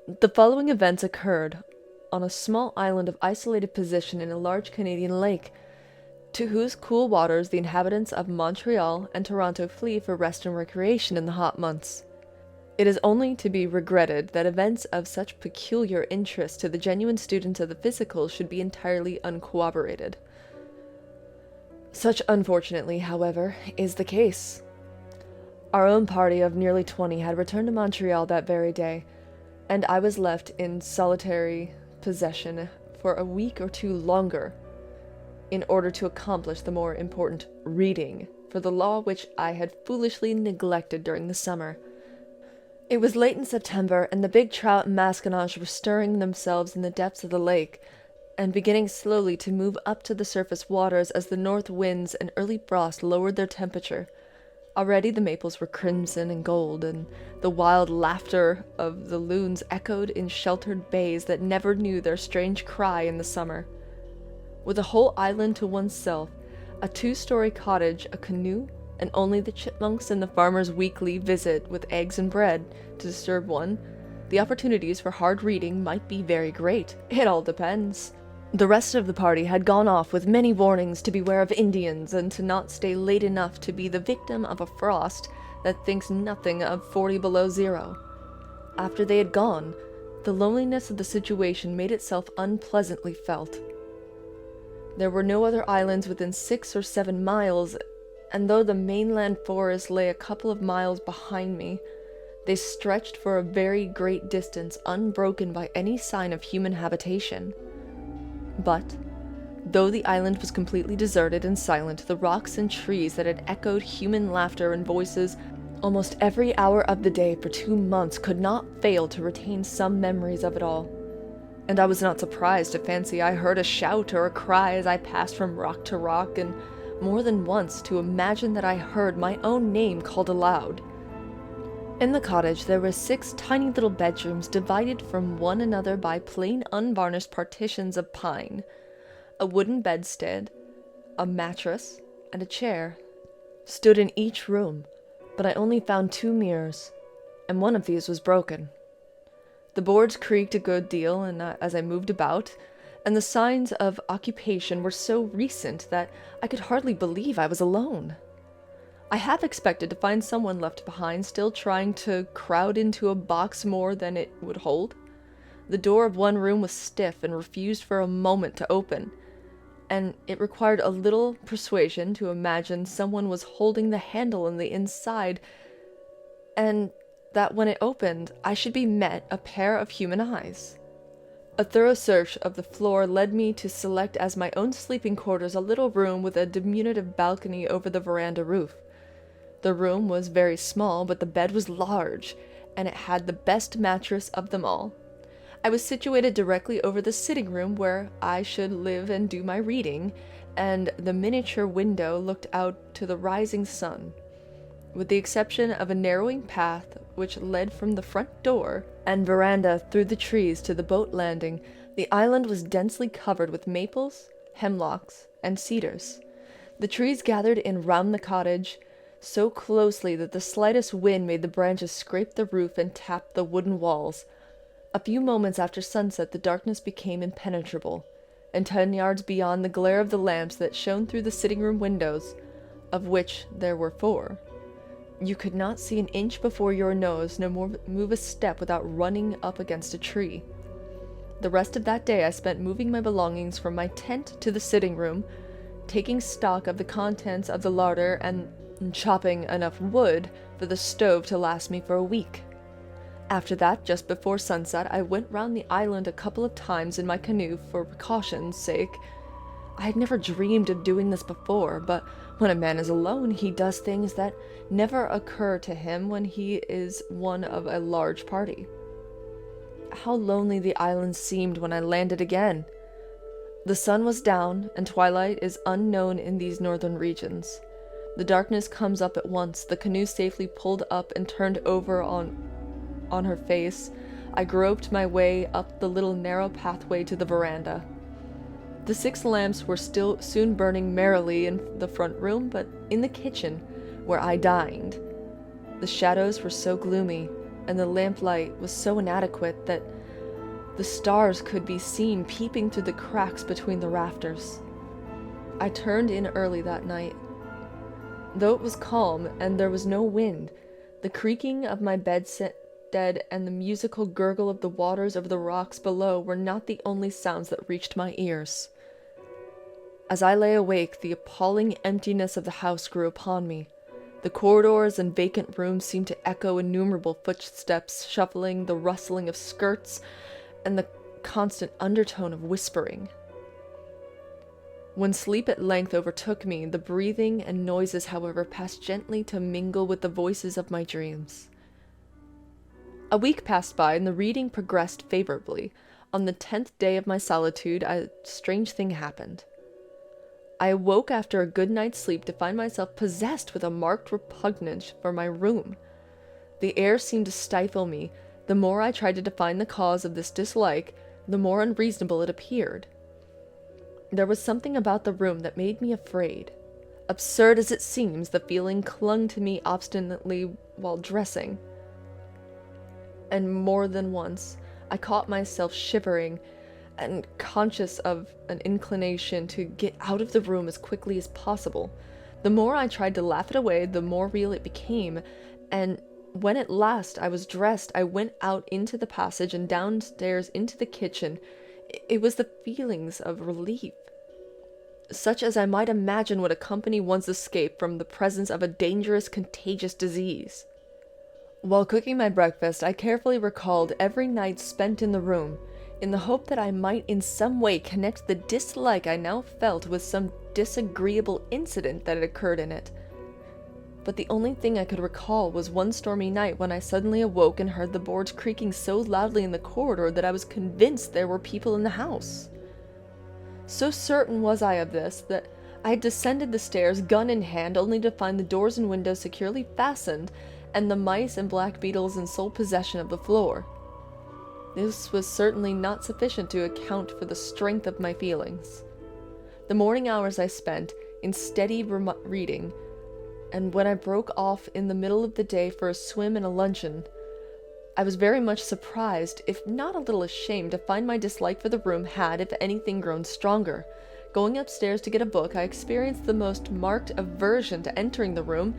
The following events occurred on a small island of isolated position in a large Canadian lake, to whose cool waters the inhabitants of Montreal and Toronto flee for rest and recreation in the hot months. It is only to be regretted that events of such peculiar interest to the genuine student of the physical should be entirely uncorroborated. Such, unfortunately, however, is the case. Our own party of nearly 20 had returned to Montreal that very day, and I was left in solitary possession for a week or two longer, in order to accomplish the more important reading for the law which I had foolishly neglected during the summer. It was late in September, and the big trout and masquinonge were stirring themselves in the depths of the lake, and beginning slowly to move up to the surface waters as the north winds and early frost lowered their temperature. Already the maples were crimson and gold, and the wild laughter of the loons echoed in sheltered bays that never knew their strange cry in the summer. With a whole island to oneself, a 2-story cottage, a canoe, and only the chipmunks and the farmer's weekly visit with eggs and bread to disturb one, the opportunities for hard reading might be very great. It all depends. The rest of the party had gone off with many warnings to beware of Indians and to not stay late enough to be the victim of a frost that thinks nothing of 40 below zero. After they had gone, the loneliness of the situation made itself unpleasantly felt. There were no other islands within 6 or 7 miles, and though the mainland forest lay a couple of miles behind me, they stretched for a very great distance unbroken by any sign of human habitation. But, though the island was completely deserted and silent, the rocks and trees that had echoed human laughter and voices almost every hour of the day for 2 months could not fail to retain some memories of it all. And I was not surprised to fancy I heard a shout or a cry as I passed from rock to rock, and more than once to imagine that I heard my own name called aloud. In the cottage there were 6 tiny little bedrooms divided from one another by plain unvarnished partitions of pine. A wooden bedstead, a mattress, and a chair stood in each room, but I only found 2 mirrors, and one of these was broken. The boards creaked a good deal as I moved about, and the signs of occupation were so recent that I could hardly believe I was alone. I half expected to find someone left behind, still trying to crowd into a box more than it would hold. The door of one room was stiff and refused for a moment to open, and it required a little persuasion to imagine someone was holding the handle on the inside, and that when it opened, I should be met a pair of human eyes. A thorough search of the floor led me to select as my own sleeping quarters a little room with a diminutive balcony over the veranda roof. The room was very small, but the bed was large, and it had the best mattress of them all. I was situated directly over the sitting room where I should live and do my reading, and the miniature window looked out to the rising sun. With the exception of a narrowing path which led from the front door and veranda through the trees to the boat landing, the island was densely covered with maples, hemlocks, and cedars. The trees gathered in round the cottage so closely that the slightest wind made the branches scrape the roof and tap the wooden walls. A few moments after sunset the darkness became impenetrable, and 10 yards beyond the glare of the lamps that shone through the sitting-room windows, of which there were 4, you could not see an inch before your nose, nor move a step without running up against a tree. The rest of that day I spent moving my belongings from my tent to the sitting room, taking stock of the contents of the larder, and chopping enough wood for the stove to last me for a week. After that, just before sunset, I went round the island a couple of times in my canoe for precaution's sake. I had never dreamed of doing this before, but when a man is alone, he does things that never occur to him when he is one of a large party. How lonely the island seemed when I landed again! The sun was down, and twilight is unknown in these northern regions. The darkness comes up at once. The canoe safely pulled up and turned over on her face, I groped my way up the little narrow pathway to the veranda. The 6 lamps were still soon burning merrily in the front room, but in the kitchen, where I dined, the shadows were so gloomy and the lamplight was so inadequate that the stars could be seen peeping through the cracks between the rafters. I turned in early that night. Though it was calm and there was no wind, the creaking of my bedstead and the musical gurgle of the waters over the rocks below were not the only sounds that reached my ears. As I lay awake, the appalling emptiness of the house grew upon me. The corridors and vacant rooms seemed to echo innumerable footsteps shuffling, the rustling of skirts, and the constant undertone of whispering. When sleep at length overtook me, the breathing and noises, however, passed gently to mingle with the voices of my dreams. A week passed by, and the reading progressed favorably. On the 10th day of my solitude, a strange thing happened. I awoke after a good night's sleep to find myself possessed with a marked repugnance for my room. The air seemed to stifle me. The more I tried to define the cause of this dislike, the more unreasonable it appeared. There was something about the room that made me afraid. Absurd as it seems, the feeling clung to me obstinately while dressing. And more than once, I caught myself shivering and conscious of an inclination to get out of the room as quickly as possible. The more I tried to laugh it away, the more real it became, and when at last I was dressed, I went out into the passage and downstairs into the kitchen. It was the feelings of relief, such as I might imagine would accompany one's escape from the presence of a dangerous, contagious disease. While cooking my breakfast, I carefully recalled every night spent in the room, in the hope that I might in some way connect the dislike I now felt with some disagreeable incident that had occurred in it. But the only thing I could recall was one stormy night when I suddenly awoke and heard the boards creaking so loudly in the corridor that I was convinced there were people in the house. So certain was I of this that I had descended the stairs, gun in hand, only to find the doors and windows securely fastened and the mice and black beetles in sole possession of the floor. This was certainly not sufficient to account for the strength of my feelings. The morning hours I spent in steady reading, and when I broke off in the middle of the day for a swim and a luncheon, I was very much surprised, if not a little ashamed, to find my dislike for the room had, if anything, grown stronger. Going upstairs to get a book, I experienced the most marked aversion to entering the room,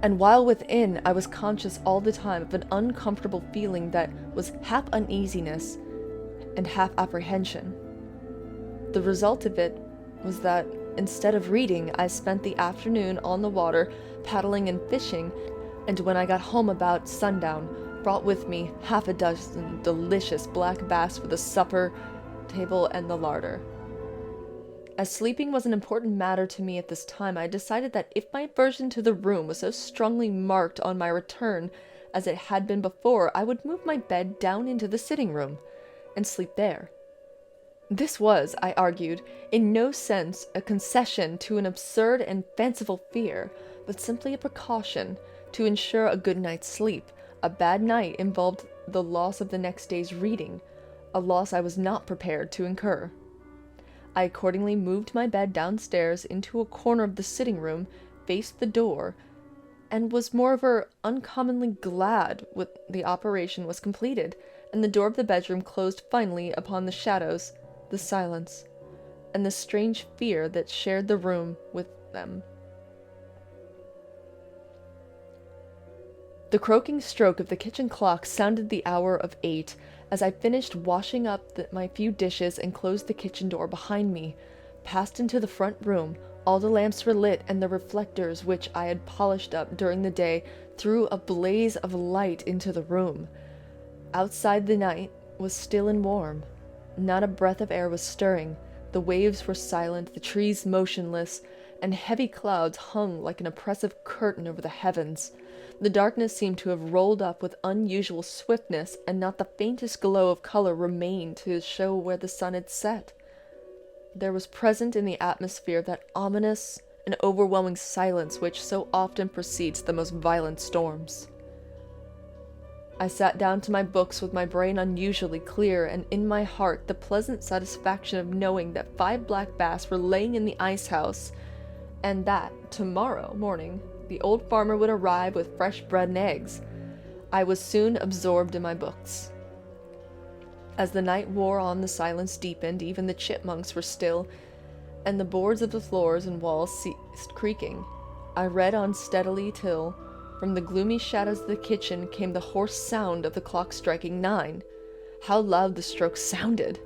and while within, I was conscious all the time of an uncomfortable feeling that was half uneasiness and half apprehension. The result of it was that, instead of reading, I spent the afternoon on the water, paddling and fishing, and when I got home about sundown, brought with me half a dozen delicious black bass for the supper table and the larder. As sleeping was an important matter to me at this time, I decided that if my aversion to the room was so strongly marked on my return as it had been before, I would move my bed down into the sitting room and sleep there. This was, I argued, in no sense a concession to an absurd and fanciful fear, but simply a precaution to ensure a good night's sleep. A bad night involved the loss of the next day's reading, a loss I was not prepared to incur. I accordingly moved my bed downstairs into a corner of the sitting room, faced the door, and was moreover uncommonly glad when the operation was completed, and the door of the bedroom closed finally upon the shadows, the silence, and the strange fear that shared the room with them. The croaking stroke of the kitchen clock sounded the hour of 8, as I finished washing up my few dishes and closed the kitchen door behind me, passed into the front room. All the lamps were lit, and the reflectors which I had polished up during the day threw a blaze of light into the room. Outside the night was still and warm. Not a breath of air was stirring. The waves were silent, the trees motionless, and heavy clouds hung like an oppressive curtain over the heavens. The darkness seemed to have rolled up with unusual swiftness, and not the faintest glow of color remained to show where the sun had set. There was present in the atmosphere that ominous and overwhelming silence which so often precedes the most violent storms. I sat down to my books with my brain unusually clear, and in my heart the pleasant satisfaction of knowing that 5 black bass were laying in the ice house, and that tomorrow morning the old farmer would arrive with fresh bread and eggs. I was soon absorbed in my books. As the night wore on, the silence deepened, even the chipmunks were still, and the boards of the floors and walls ceased creaking. I read on steadily till, from the gloomy shadows of the kitchen, came the hoarse sound of the clock striking 9. How loud the strokes sounded!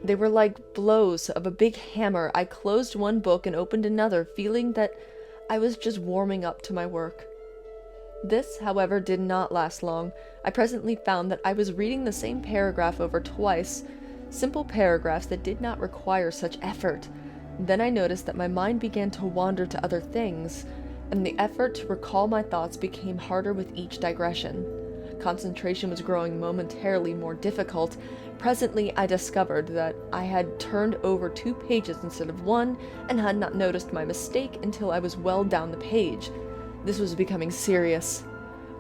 They were like blows of a big hammer. I closed one book and opened another, feeling that I was just warming up to my work. This, however, did not last long. I presently found that I was reading the same paragraph over twice, simple paragraphs that did not require such effort. Then I noticed that my mind began to wander to other things, and the effort to recall my thoughts became harder with each digression. Concentration was growing momentarily more difficult. Presently, I discovered that I had turned over 2 pages instead of 1, and had not noticed my mistake until I was well down the page. This was becoming serious.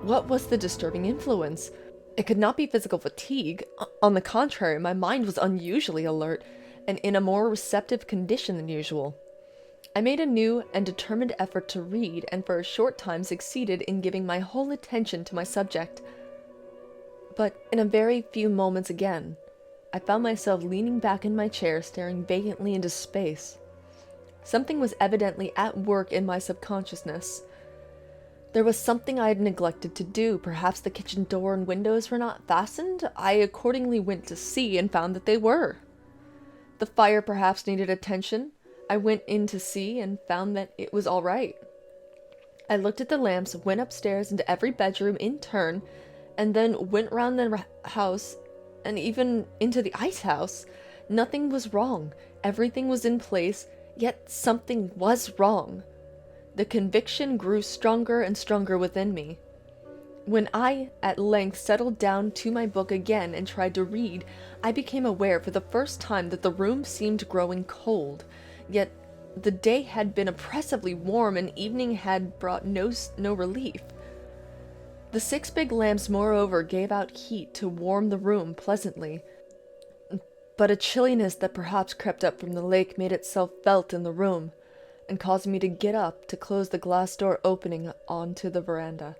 What was the disturbing influence? It could not be physical fatigue. On the contrary, my mind was unusually alert, and in a more receptive condition than usual. I made a new and determined effort to read, and for a short time succeeded in giving my whole attention to my subject. But in a very few moments again, I found myself leaning back in my chair, staring vacantly into space. Something was evidently at work in my subconsciousness. There was something I had neglected to do. Perhaps the kitchen door and windows were not fastened. I accordingly went to see and found that they were. The fire perhaps needed attention. I went in to see and found that it was all right. I looked at the lamps, went upstairs into every bedroom in turn, and then went round the house and even into the ice house. Nothing was wrong. Everything was in place, yet something was wrong. The conviction grew stronger and stronger within me. When I at length settled down to my book again and tried to read, I became aware for the first time that the room seemed growing cold. Yet the day had been oppressively warm, and evening had brought no relief. The 6 big lamps, moreover, gave out heat to warm the room pleasantly, but a chilliness that perhaps crept up from the lake made itself felt in the room, and caused me to get up to close the glass door opening onto the veranda.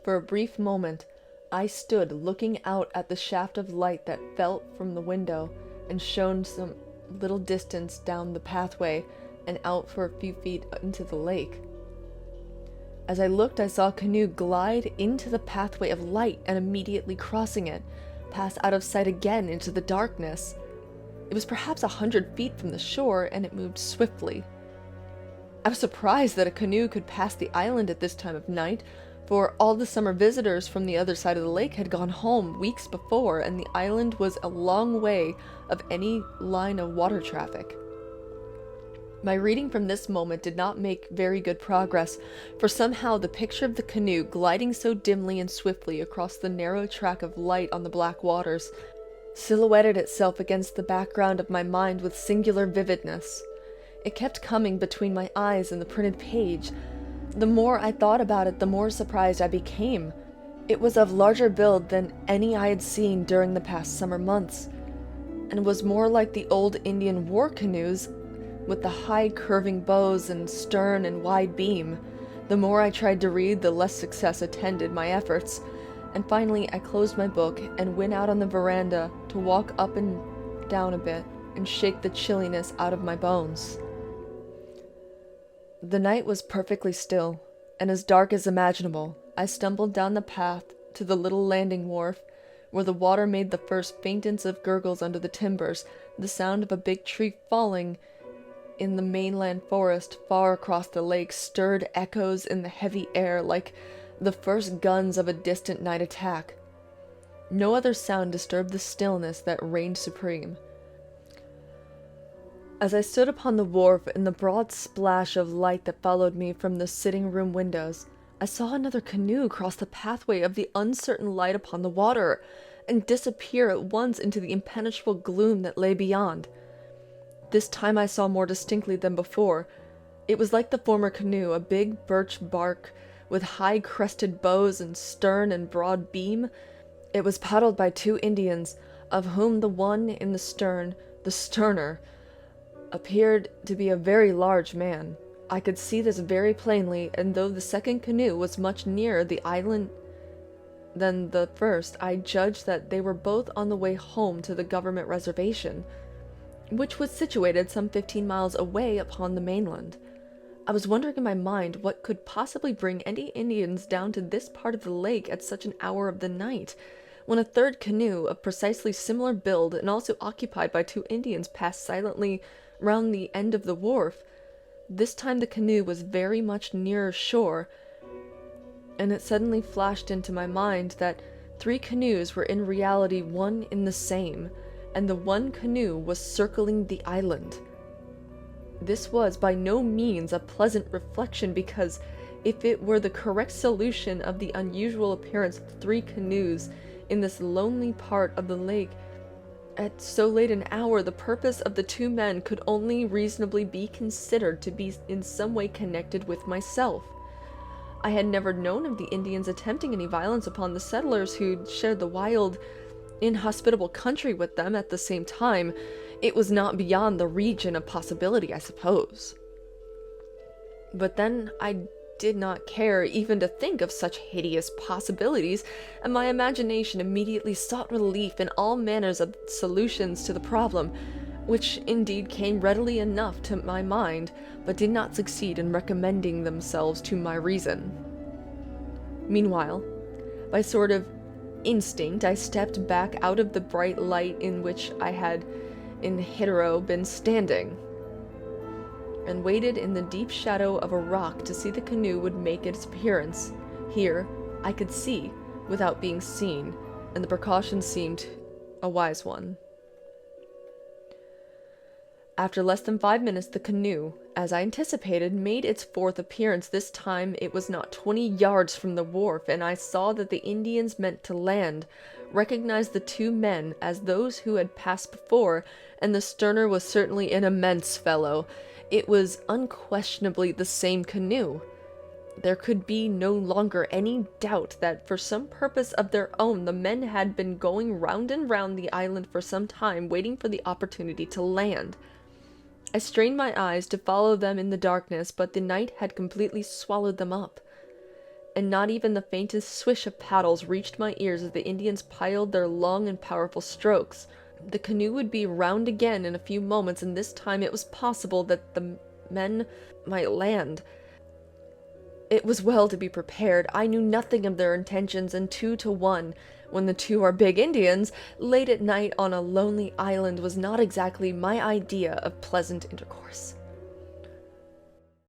For a brief moment, I stood looking out at the shaft of light that fell from the window and shone some little distance down the pathway and out for a few feet into the lake. As I looked, I saw a canoe glide into the pathway of light and immediately crossing it, pass out of sight again into the darkness. It was perhaps 100 feet from the shore, and it moved swiftly. I was surprised that a canoe could pass the island at this time of night, for all the summer visitors from the other side of the lake had gone home weeks before, and the island was a long way of any line of water traffic. My reading from this moment did not make very good progress, for somehow the picture of the canoe gliding so dimly and swiftly across the narrow track of light on the black waters silhouetted itself against the background of my mind with singular vividness. It kept coming between my eyes and the printed page. The more I thought about it, the more surprised I became. It was of larger build than any I had seen during the past summer months, and was more like the old Indian war canoes, with the high curving bows and stern and wide beam. The more I tried to read, the less success attended my efforts, and finally I closed my book and went out on the veranda to walk up and down a bit and shake the chilliness out of my bones. The night was perfectly still, and as dark as imaginable. I stumbled down the path to the little landing wharf, where the water made the first faintest of gurgles under the timbers. The sound of a big tree falling in the mainland forest far across the lake stirred echoes in the heavy air like the first guns of a distant night attack. No other sound disturbed the stillness that reigned supreme. As I stood upon the wharf in the broad splash of light that followed me from the sitting-room windows, I saw another canoe cross the pathway of the uncertain light upon the water, and disappear at once into the impenetrable gloom that lay beyond. This time I saw more distinctly than before. It was like the former canoe, a big birch bark with high-crested bows and stern and broad beam. It was paddled by 2 Indians, of whom the one in the stern, the sterner, appeared to be a very large man. I could see this very plainly, and though the second canoe was much nearer the island than the first, I judged that they were both on the way home to the government reservation, which was situated some 15 miles away upon the mainland. I was wondering in my mind what could possibly bring any Indians down to this part of the lake at such an hour of the night, when a third canoe of precisely similar build and also occupied by 2 Indians passed silently round the end of the wharf. This time the canoe was very much nearer shore, and it suddenly flashed into my mind that 3 canoes were in reality one in the same, and the one canoe was circling the island. This was by no means a pleasant reflection, because if it were the correct solution of the unusual appearance of 3 canoes in this lonely part of the lake at so late an hour, the purpose of the 2 men could only reasonably be considered to be in some way connected with myself. I had never known of the Indians attempting any violence upon the settlers who shared the wild, inhospitable country with them at the same time. It was not beyond the region of possibility, I suppose. But then I did not care even to think of such hideous possibilities, and my imagination immediately sought relief in all manners of solutions to the problem, which indeed came readily enough to my mind, but did not succeed in recommending themselves to my reason. Meanwhile, by sort of instinct, I stepped back out of the bright light in which I had in hitherto been standing, and waited in the deep shadow of a rock to see the canoe would make its appearance. Here I could see without being seen, and the precaution seemed a wise one. After less than 5 minutes, the canoe, as I anticipated, made its 4th appearance. This time it was not 20 yards from the wharf, and I saw that the Indians meant to land, recognized the 2 men as those who had passed before, and the sterner was certainly an immense fellow. It was unquestionably the same canoe. There could be no longer any doubt that for some purpose of their own the men had been going round and round the island for some time, waiting for the opportunity to land. I strained my eyes to follow them in the darkness, but the night had completely swallowed them up, and not even the faintest swish of paddles reached my ears as the Indians plied their long and powerful strokes. The canoe would be round again in a few moments, and this time it was possible that the men might land. It was well to be prepared. I knew nothing of their intentions, and 2 to 1, when the 2 are big Indians, late at night on a lonely island was not exactly my idea of pleasant intercourse.